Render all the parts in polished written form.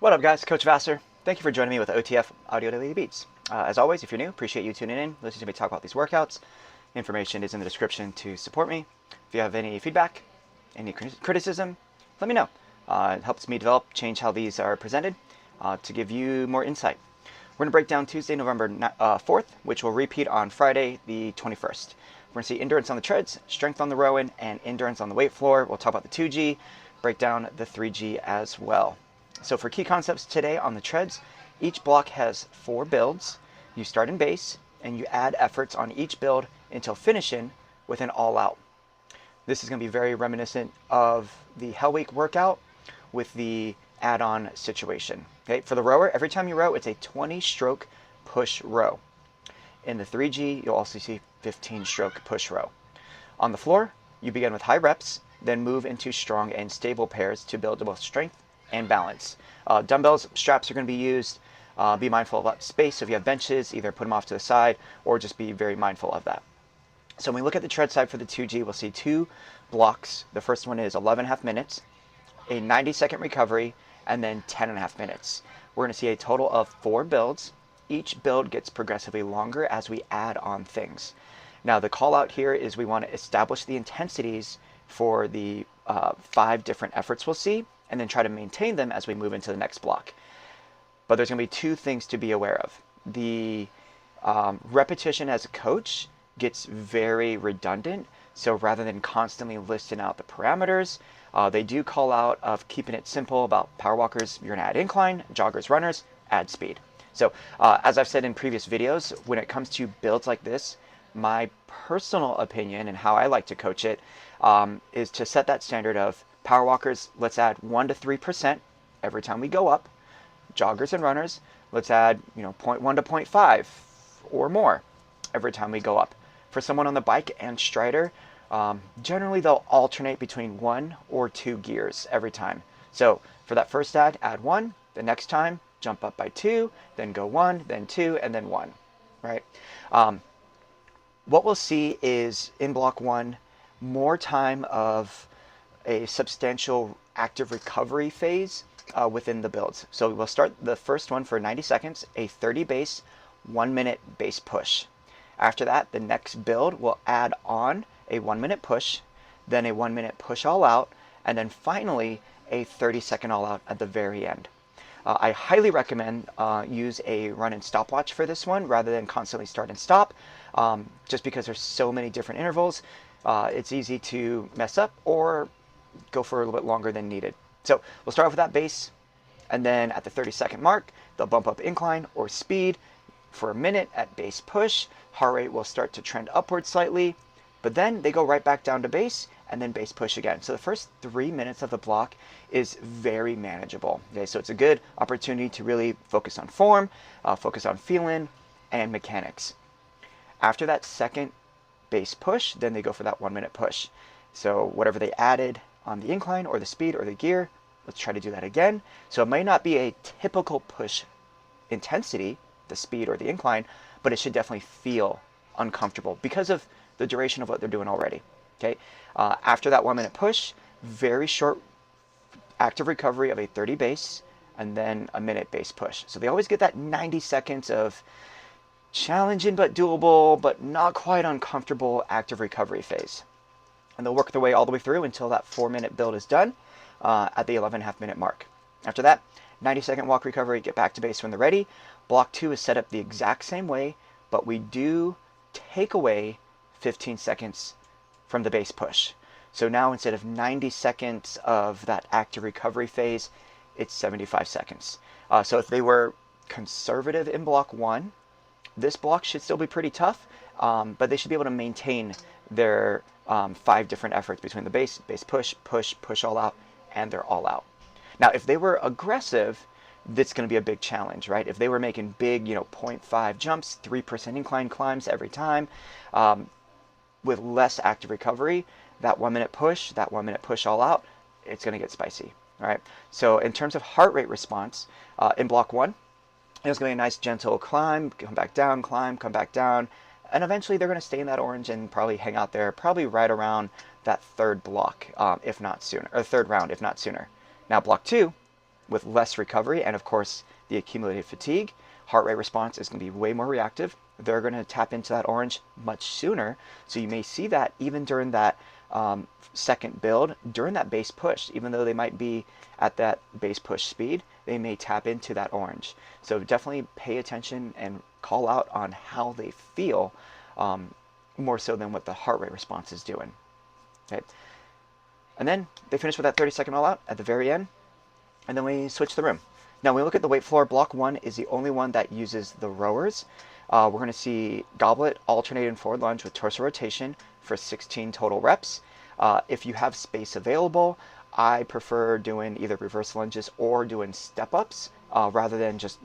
What up, guys? Coach Vassar. Thank you for joining me with OTF Audio Daily Beats. As always, if you're new, appreciate you tuning in, listening to me talk about these workouts. Information is in the description to support me. If you have any feedback, any criticism, let me know. It helps me develop, change how these are presented to give you more insight. We're going to break down Tuesday, November 4th, which will repeat on Friday, the 21st. We're going to see endurance on the treads, strength on the rowing, and endurance on the weight floor. We'll talk about the 2G, break down the 3G as well. So for key concepts today on the treads, each block has 4 builds. You start in base, and you add efforts on each build until finishing with an all-out. This is going to be very reminiscent of the Hell Week workout with the add-on situation. Okay, for the rower, every time you row, it's a 20-stroke push row. In the 3G, you'll also see 15-stroke push row. On the floor, you begin with high reps, then move into strong and stable pairs to build both strength and balance. Dumbbells, straps are going to be used. Be mindful of that space. So if you have benches, either put them off to the side or just be very mindful of that. So when we look at the tread side for the 2G, we'll see 2 blocks. The first one is 11.5 minutes, a 90-second recovery, and then 10.5 minutes. We're going to see a total of 4 builds. Each build gets progressively longer as we add on things. Now the call out here is we want to establish the intensities for the 5 different efforts we'll see, and then try to maintain them as we move into the next block. But there's going to be 2 things to be aware of. The repetition as a coach gets very redundant, so rather than constantly listing out the parameters, they do call out of keeping it simple about power walkers, you're going to add incline, joggers, runners, add speed. So as I've said in previous videos, when it comes to builds like this, my personal opinion and how I like to coach it is to set that standard of power walkers, let's add 1 to 3% every time we go up. Joggers and runners, let's add 0.1 to 0.5 or more every time we go up. For someone on the bike and strider, generally they'll alternate between 1 or 2 gears every time. So for that first add 1. The next time, jump up by 2, then go 1, then 2, and then 1. Right? What we'll see is in block 1, more time of a substantial active recovery phase within the builds. So we'll start the first one for 90 seconds, a 30 base, 1 minute base push. After that, the next build will add on a 1 minute push, then a 1 minute push all out, and then finally a 30-second all out at the very end. I highly recommend use a run and stopwatch for this one rather than constantly start and stop, just because there's so many different intervals. It's easy to mess up or go for a little bit longer than needed. So we'll start off with that base, and then at the 30-second mark, they'll bump up incline or speed for a minute at base push. Heart rate will start to trend upward slightly, but then they go right back down to base and then base push again. So the first 3 minutes of the block is very manageable. Okay, so it's a good opportunity to really focus on form, focus on feeling, and mechanics. After that second base push, then they go for that 1 minute push. So whatever they added on the incline or the speed or the gear, let's try to do that again. So it may not be a typical push intensity, the speed or the incline, but it should definitely feel uncomfortable because of the duration of what they're doing already. Okay. After that 1 minute push, very short active recovery of a 30 base and then a minute base push. So they always get that 90 seconds of challenging but doable, but not quite uncomfortable active recovery phase. And they'll work their way all the way through until that 4 minute build is done at the 11.5 minute mark. After that, 90-second walk recovery, get back to base when they're ready. Block 2 is set up the exact same way, but we do take away 15 seconds from the base push. So now instead of 90 seconds of that active recovery phase, it's 75 seconds. So if they were conservative in block 1, this block should still be pretty tough, but they should be able to maintain their 5 different efforts between the base push, push all out, and their all out. Now, if they were aggressive, that's going to be a big challenge, right? If they were making big, 0.5 jumps, 3% incline climbs every time, with less active recovery, that 1 minute push, all out, it's going to get spicy, all right? So in terms of heart rate response, in block 1, it's going to be a nice gentle climb, come back down, climb, come back down, and eventually they're going to stay in that orange and probably hang out there, probably right around that third block, if not sooner, or third round, if not sooner. Now block 2, with less recovery and, of course, the accumulated fatigue, heart rate response is going to be way more reactive. They're going to tap into that orange much sooner. So you may see that even during that second build, during that base push, even though they might be at that base push speed, they may tap into that orange. So definitely pay attention and call out on how they feel, more so than what the heart rate response is doing. Okay. And then they finish with that 30-second all-out at the very end, and then we switch the room. Now, when we look at the weight floor, block 1 is the only one that uses the rowers. We're going to see goblet, alternating forward lunge with torso rotation for 16 total reps. If you have space available, I prefer doing either reverse lunges or doing step-ups rather than just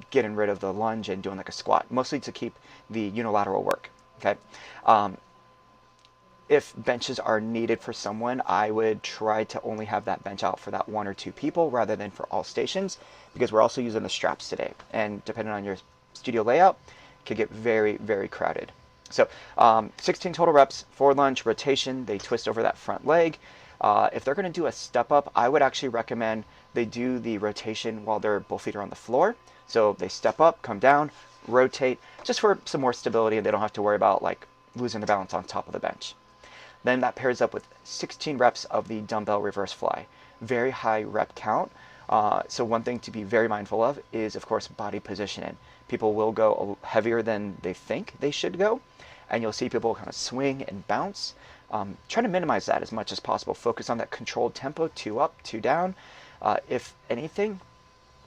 getting rid of the lunge and doing like a squat, mostly to keep the unilateral work. Okay. If benches are needed for someone, I would try to only have that bench out for that 1 or 2 people rather than for all stations, because we're also using the straps today. And depending on your studio layout, it could get very, very crowded. So 16 total reps, forward lunge, rotation, they twist over that front leg. If they're going to do a step up, I would actually recommend they do the rotation while their both feet are on the floor. So they step up, come down, rotate, just for some more stability, and they don't have to worry about like losing their balance on top of the bench. Then that pairs up with 16 reps of the dumbbell reverse fly. Very high rep count. So one thing to be very mindful of is, of course, body positioning. People will go heavier than they think they should go, and you'll see people kind of swing and bounce. Try to minimize that as much as possible. Focus on that controlled tempo, 2 up, 2 down. If anything,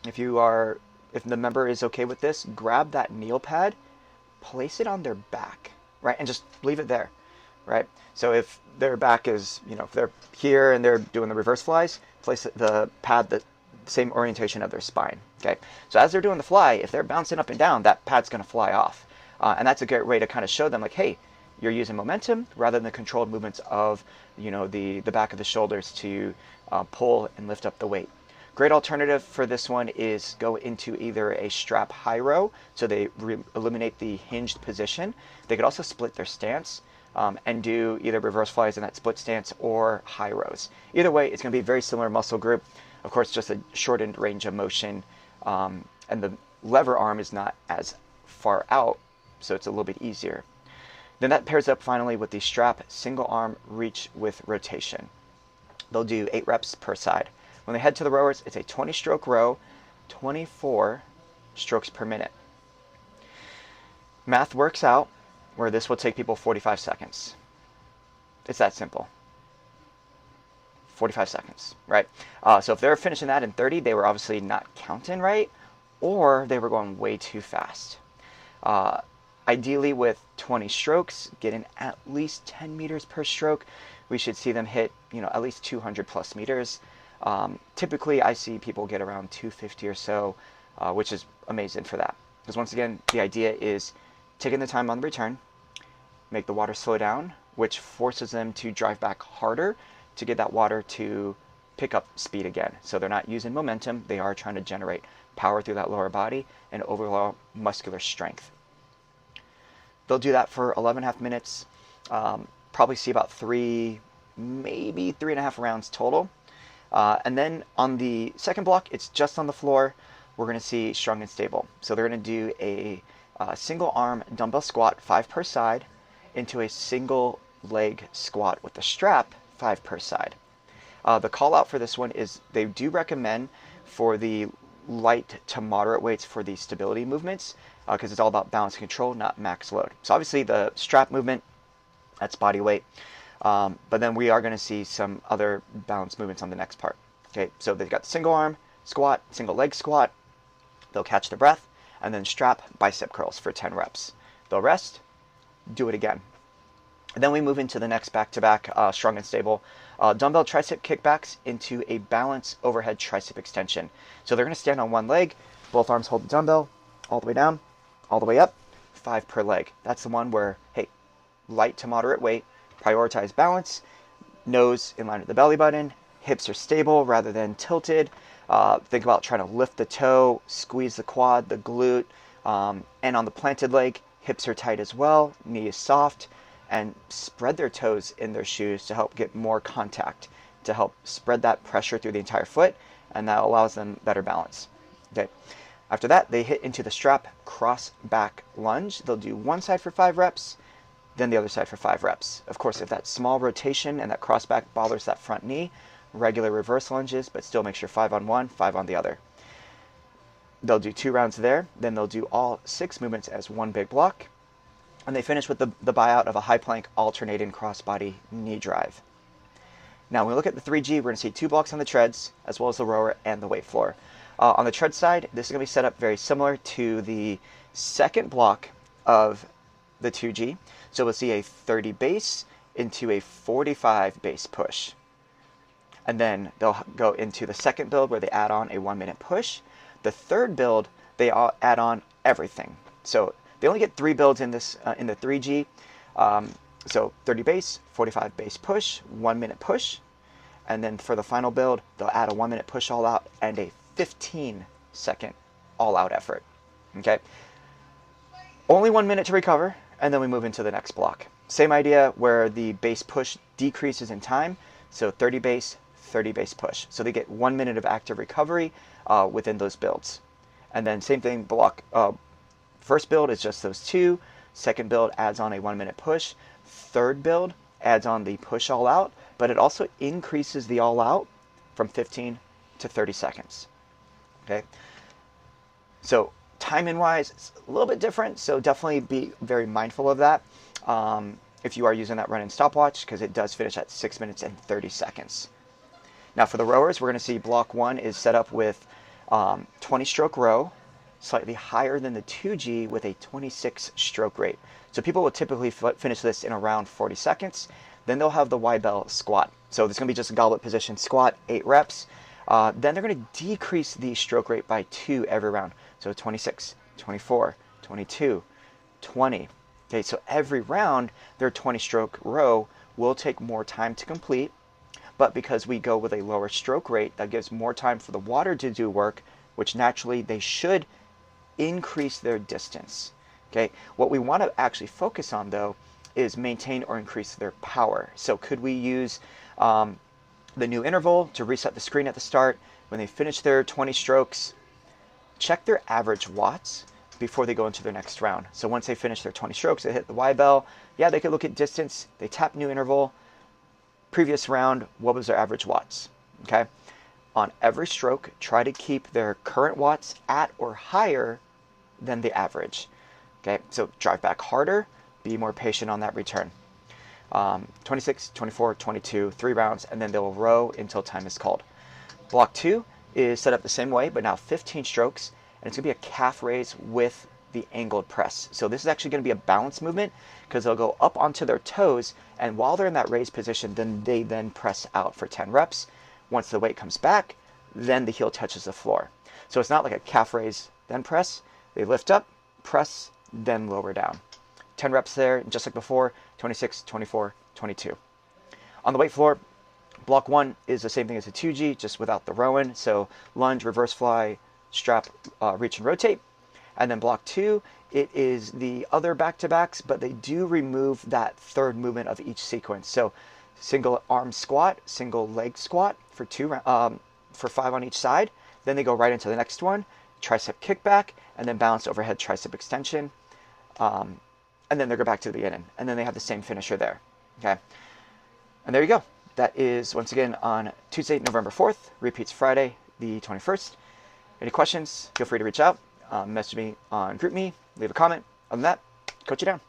if the member is okay with this, grab that kneel pad, place it on their back, right, and just leave it there. Right? So if their back is, if they're here and they're doing the reverse flies, place the pad the same orientation of their spine. Okay? So as they're doing the fly, if they're bouncing up and down, that pad's going to fly off. And that's a great way to kind of show them like, hey, you're using momentum rather than the controlled movements of, the back of the shoulders to pull and lift up the weight. Great alternative for this one is go into either a strap high row, so they eliminate the hinged position. They could also split their stance. And do either reverse flies in that split stance or high rows. Either way, it's going to be a very similar muscle group. Of course, just a shortened range of motion, and the lever arm is not as far out, so it's a little bit easier. Then that pairs up finally with the strap single arm reach with rotation. They'll do 8 reps per side. When they head to the rowers, it's a 20-stroke row, 24 strokes per minute. Math works out where this will take people 45 seconds. It's that simple. 45 seconds, right? So if they're finishing that in 30, they were obviously not counting right, or they were going way too fast. Ideally, with 20 strokes, getting at least 10 meters per stroke, we should see them hit, at least 200 plus meters. Typically, I see people get around 250 or so, which is amazing for that. Because once again, the idea is taking the time on the return, make the water slow down, which forces them to drive back harder to get that water to pick up speed again. So they're not using momentum, they are trying to generate power through that lower body and overall muscular strength. They'll do that for 11.5 minutes, probably see about 3, maybe 3.5 rounds total. And then on the second block, it's just on the floor. We're going to see strong and stable. So they're going to do a single arm dumbbell squat, 5 per side, into a single leg squat with the strap, 5 per side. The call out for this one is they do recommend for the light to moderate weights for the stability movements, because it's all about balance control, not max load. So obviously the strap movement, that's body weight. But then we are going to see some other balance movements on the next part. Okay, so they've got the single arm squat, single leg squat. They'll catch their breath, and then strap bicep curls for 10 reps. They'll rest, do it again. And then we move into the next back-to-back strong and stable dumbbell tricep kickbacks into a balance overhead tricep extension. So they're going to stand on one leg, both arms hold the dumbbell, all the way down, all the way up, 5 per leg. That's the one where, hey, light to moderate weight, prioritize balance, nose in line with the belly button, hips are stable rather than tilted. Think about trying to lift the toe, squeeze the quad, the glute, and on the planted leg, hips are tight as well, knee is soft, and spread their toes in their shoes to help get more contact, to help spread that pressure through the entire foot and that allows them better balance. Okay. After that, they hit into the strap cross back lunge. They'll do one side for 5 reps, then the other side for 5 reps. Of course, if that small rotation and that cross back bothers that front knee, regular reverse lunges, but still make sure 5 on one, 5 on the other. They'll do 2 rounds there, then they'll do all 6 movements as one big block, and they finish with the buyout of a high plank alternating crossbody knee drive. Now, when we look at the 3G, we're going to see 2 blocks on the treads, as well as the rower and the weight floor. On the tread side, this is going to be set up very similar to the second block of the 2G. So we'll see a 30 base into a 45 base push. And then they'll go into the second build where they add on a 1-minute push. The third build, they all add on everything. So they only get 3 builds in this in the 3G. So 30 base, 45 base push, 1-minute push. And then for the final build, they'll add a 1-minute push all out and a 15-second all out effort. Okay. Only 1 minute to recover, and then we move into the next block. Same idea where the base push decreases in time. So 30 base, 30 base push. So they get 1 minute of active recovery within those builds. And then same thing, block. First build is just those 2. Second build adds on a 1-minute push. Third build adds on the push all out, but it also increases the all out from 15 to 30 seconds. Okay. So timing wise, it's a little bit different. So definitely be very mindful of that. If you are using that run-in stopwatch, because it does finish at 6 minutes and 30 seconds. Now for the rowers, we're going to see block 1 is set up with 20 stroke row, slightly higher than the 2G with a 26 stroke rate. So people will typically finish this in around 40 seconds. Then they'll have the Y-bell squat. So this is going to be just a goblet position squat, 8 reps. Then they're going to decrease the stroke rate by 2 every round. So 26, 24, 22, 20. Okay, so every round, their 20 stroke row will take more time to complete. But because we go with a lower stroke rate, that gives more time for the water to do work, which naturally they should increase their distance. Okay, what we want to actually focus on though is maintain or increase their power. So could we use the new interval to reset the screen at the start? When they finish their 20 strokes, check their average watts before they go into their next round. So once they finish their 20 strokes, they hit the Y bell. Yeah, they could look at distance. They tap new interval. Previous round, what was their average watts? Okay. On every stroke, try to keep their current watts at or higher than the average. Okay, so drive back harder, be more patient on that return. 26, 24, 22, 3 rounds, and then they will row until time is called. Block 2 is set up the same way, but now 15 strokes, and it's going to be a calf raise with the angled press. So this is actually going to be a balance movement because they'll go up onto their toes, and while they're in that raised position, then they press out for 10 reps. Once the weight comes back, then the heel touches the floor. So it's not like a calf raise, then press. They lift up, press, then lower down. 10 reps there, just like before, 26, 24, 22. On the weight floor, block 1 is the same thing as the 2G, just without the rowing. So lunge, reverse fly, strap, reach and rotate. And then block 2, it is the other back-to-backs, but they do remove that third movement of each sequence. So single arm squat, single leg squat for 5 on each side. Then they go right into the next one, tricep kickback, and then balance overhead tricep extension. And then they go back to the beginning. And then they have the same finisher there. Okay. And there you go. That is, once again, on Tuesday, November 4th. Repeats Friday, the 21st. Any questions, feel free to reach out. Message me on GroupMe. Leave a comment. Other than that, coach you down.